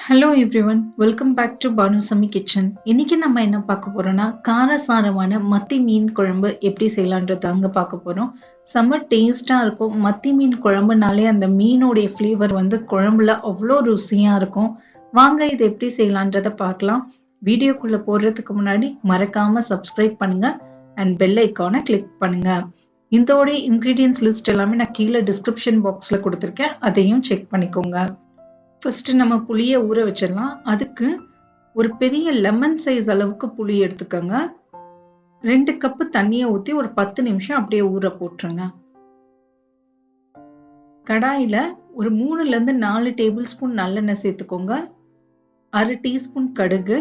Hello everyone, welcome back to Banu kitchen. இன்னைக்கு நம்ம என்ன பார்க்க போறோம்னா காரசாரமான மத்தி மீன் குழம்பு எப்படி செய்யலாம்ன்றது அங்க பார்க்க போறோம். செம்ம டேஸ்டா இருக்கும். மத்தி மீன் குழம்புனாலே அந்த மீனோட ஃப்ளேவர் வந்து குழம்புல அவ்வளோ ருசியா இருக்கும். வாங்க இது எப்படி செய்யலாம்ன்றத பார்க்கலாம். வீடியோக்குள்ள போறதுக்கு முன்னாடி மறக்காம சப்ஸ்கிரைப் பண்ணுங்க அண்ட் பெல் ஐகானை கிளிக் பண்ணுங்க. இதோட இன்கிரீடியன்ஸ் லிஸ்ட் எல்லாமே நான் கீழே டிஸ்கிரிப்ஷன் பாக்ஸ்ல கொடுத்துருக்கேன். அதையும் செக் பண்ணிக்கோங்க. ஃபர்ஸ்ட் நம்ம புளியை ஊற வச்சிடலாம். அதுக்கு ஒரு பெரிய லெமன் சைஸ் அளவுக்கு புளி எடுத்துக்கோங்க. 2 கப்பு தண்ணியை ஊற்றி ஒரு 10 நிமிஷம் அப்படியே ஊற போட்டுருங்க. கடாயில ஒரு 3லேருந்து 4 டேபிள் ஸ்பூன் நல்லெண்ணெய் சேர்த்துக்கோங்க. 1/2 டீஸ்பூன் கடுகு,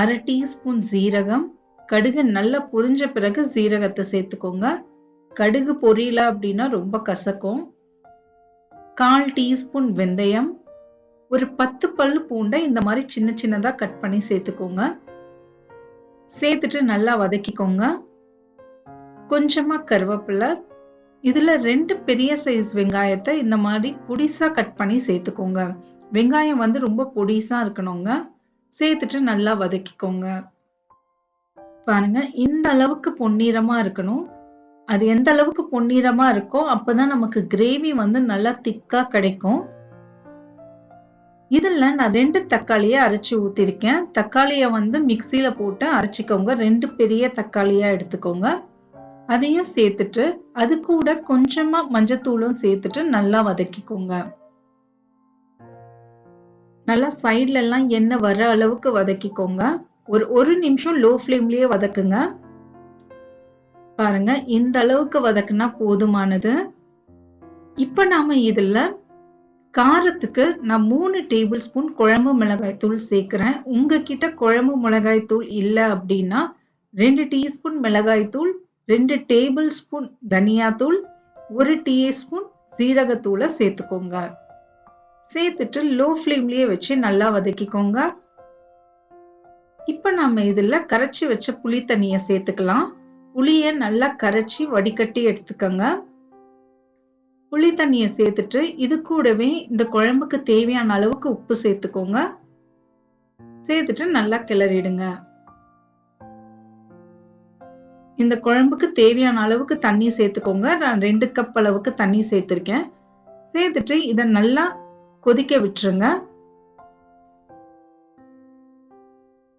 1/2 டீஸ்பூன் ஜீரகம். கடுகு நல்லா பொரிஞ்ச பிறகு ஜீரகத்தை சேர்த்துக்கோங்க. கடுகு பொரியல அப்படின்னா ரொம்ப கசக்கும். 1/4 டீஸ்பூன் வெந்தயம், ஒரு 10 பல்லு பூண்டை இந்த மாதிரி சின்ன சின்னதா கட் பண்ணி சேர்த்துக்கோங்க. சேர்த்துட்டு நல்லா வதக்கிக்கோங்க. கொஞ்சமா கருவேப்பிலை, இதுல 2 பெரிய சைஸ் வெங்காயத்தை இந்த மாதிரி பொடிசா கட் பண்ணி சேர்த்துக்கோங்க. வெங்காயம் வந்து ரொம்ப பொடிசா இருக்கணுங்க. சேர்த்துட்டு நல்லா வதக்கிக்கோங்க. பாருங்க, இந்த அளவுக்கு பொன்னிறமா இருக்கணும். அது எந்த அளவுக்கு பொன்னிறமா இருக்கோ அப்பதான் நமக்கு கிரேவி வந்து நல்லா திக்கா கிடைக்கும். இதுல நான் 2 தக்காளியை அரைச்சு ஊத்திருக்கேன். தக்காளியை வந்து மிக்சியில போட்டு அரைச்சிக்கோங்க. 2 பெரிய தக்காளியா எடுத்துக்கோங்க. அதையும் சேர்த்துட்டு அது கூட கொஞ்சமா மஞ்சத்தூளும் சேர்த்துட்டு நல்லா வதக்கிக்கோங்க. நல்லா சைட்ல எல்லாம் எண்ணெய் வர அளவுக்கு வதக்கிக்கோங்க. ஒரு நிமிஷம் லோ ஃப்ளேம்லயே வதக்குங்க. பாருங்க, இந்த அளவுக்கு வதக்குனா போதுமானது. இப்ப நாம இதுல காரத்துக்கு நான் 3 டேபிள் ஸ்பூன் குழம்பு மிளகாய் தூள் சேர்க்கிறேன். உங்ககிட்ட குழம்பு மிளகாய் தூள் இல்ல அப்படின்னா 2 டீஸ்பூன் மிளகாய் தூள், 2 டேபிள் ஸ்பூன் தனியா தூள், 1 டீஸ்பூன் சீரகத்தூளை சேர்த்துக்கோங்க. சேர்த்துட்டு லோ ஃப்ளேம்லயே வச்சு நல்லா வதக்கிக்கோங்க. இப்ப நாம இதுல கரைச்சி வச்ச புளி தண்ணியை சேர்த்துக்கலாம். புளியை நல்லா கரைச்சி வடிகட்டி எடுத்துக்கோங்க. புளி தண்ணியை சேர்த்துட்டு இது கூடவே இந்த குழம்புக்கு தேவையான அளவுக்கு உப்பு சேர்த்துக்கோங்க. சேர்த்துட்டு நல்லா கிளறிடுங்க. இந்த குழம்புக்கு தேவையான அளவுக்கு தண்ணி சேர்த்துக்கோங்க. நான் 2 கப் அளவுக்கு தண்ணி சேர்த்திருக்கேன். சேர்த்துட்டு இதை நல்லா கொதிக்க விட்டுருங்க.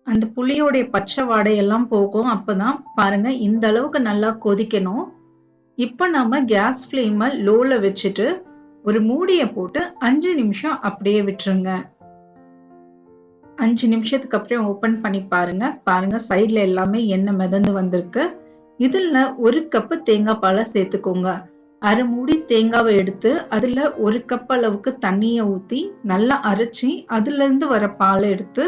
அந்த புளியோடைய பச்சை வாடையெல்லாம் போகும். அப்பதான் பாருங்க, இந்த அளவுக்கு நல்லா கொதிக்கணும். இப்ப நாம கேஸ் ஃப்ளேமை லோல வச்சுட்டு ஒரு மூடிய போட்டு 5 நிமிஷம் அப்படியே விட்டுருங்க. 5 நிமிஷத்துக்கு அப்புறம் ஓபன் பண்ணி பாருங்க. பாருங்க, சைட்ல எல்லாமே எண்ணெய் மிதந்து வந்திருக்கு. இதுல 1 கப்பு தேங்காய் பாலை சேர்த்துக்கோங்க. 1/2 மூடி தேங்காவை எடுத்து அதுல 1 கப் அளவுக்கு தண்ணியை ஊத்தி நல்லா அரைச்சி அதுல இருந்து வர பாலை எடுத்து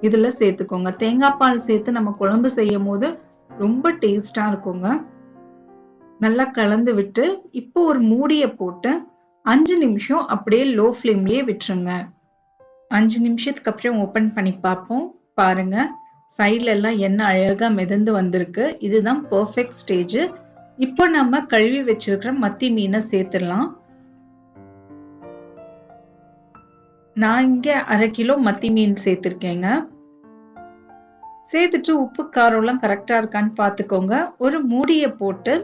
இதுல சேர்த்துக்கோங்க. தேங்காய் பால் சேர்த்து நம்ம குழம்பு செய்யும் போது ரொம்ப டேஸ்டா இருக்குங்க. நல்லா கலந்து விட்டு இப்போ ஒரு மூடிய போட்டு 5 நிமிஷம் அப்படியே லோ ஃப்ளேம்லயே விட்டுருங்க. 5 நிமிஷத்துக்கு அப்புறம் ஓபன் பண்ணி பார்ப்போம். பாருங்க, சைட்ல எல்லாம் எண்ணெய் அழகா மிதந்து வந்திருக்கு. இதுதான் பெர்ஃபெக்ட் ஸ்டேஜ். இப்போ நம்ம கழுவி வச்சிருக்கிற மத்தி மீனை சேர்த்துடலாம். நான் இங்க 1/2 கிலோ மத்தி மீன் சேர்த்திருக்கேங்க. சேர்த்துட்டு உப்பு காரம் எல்லாம் கரெக்டா இருக்கான்னு பாத்துக்கோங்க. ஒரு மூடிய போட்டு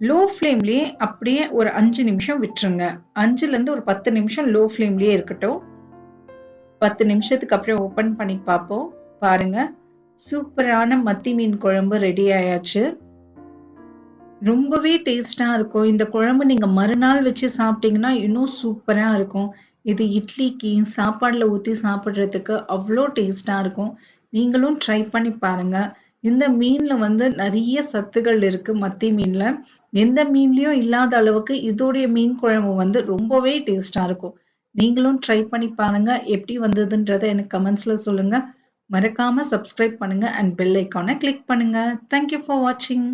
லோ ஃப்ளேம்லயே அப்படியே ஒரு 5 நிமிஷம் விட்டுருங்க. 5ல இருந்து ஒரு 10 நிமிஷம் லோ ஃப்ளேம்லயே இருக்கட்டும். 10 நிமிஷத்துக்கு அப்புறம் ஓபன் பண்ணி பார்ப்போம். பாருங்க, சூப்பரான மத்தி மீன் குழம்பு ரெடி ஆயாச்சு. ரொம்பவே டேஸ்டா இருக்கும். இந்த குழம்பு நீங்க மறுநாள் வச்சு சாப்பிட்டீங்கன்னா இன்னும் சூப்பரா இருக்கும். இது இட்லிக்கு சாப்பாடுல ஊத்தி சாப்பிடுறதுக்கு அவ்வளோ டேஸ்டா இருக்கும். நீங்களும் ட்ரை பண்ணி பாருங்க. இந்த மீன்ல வந்து நிறைய சத்துகள் இருக்கு. மத்தி மீன்ல எந்த மீன்லயும் இல்லாத அளவுக்கு இதோடைய மீன் குழம்பு வந்து ரொம்பவே டேஸ்டா இருக்கும். நீங்களும் ட்ரை பண்ணி பாருங்க. எப்படி வந்ததுன்றத எனக்கு கமெண்ட்ஸ்ல சொல்லுங்க. மறக்காம சப்ஸ்கிரைப் பண்ணுங்க அண்ட் பெல் ஐகானை கிளிக் பண்ணுங்க. தேங்க்யூ ஃபார் வாட்சிங்.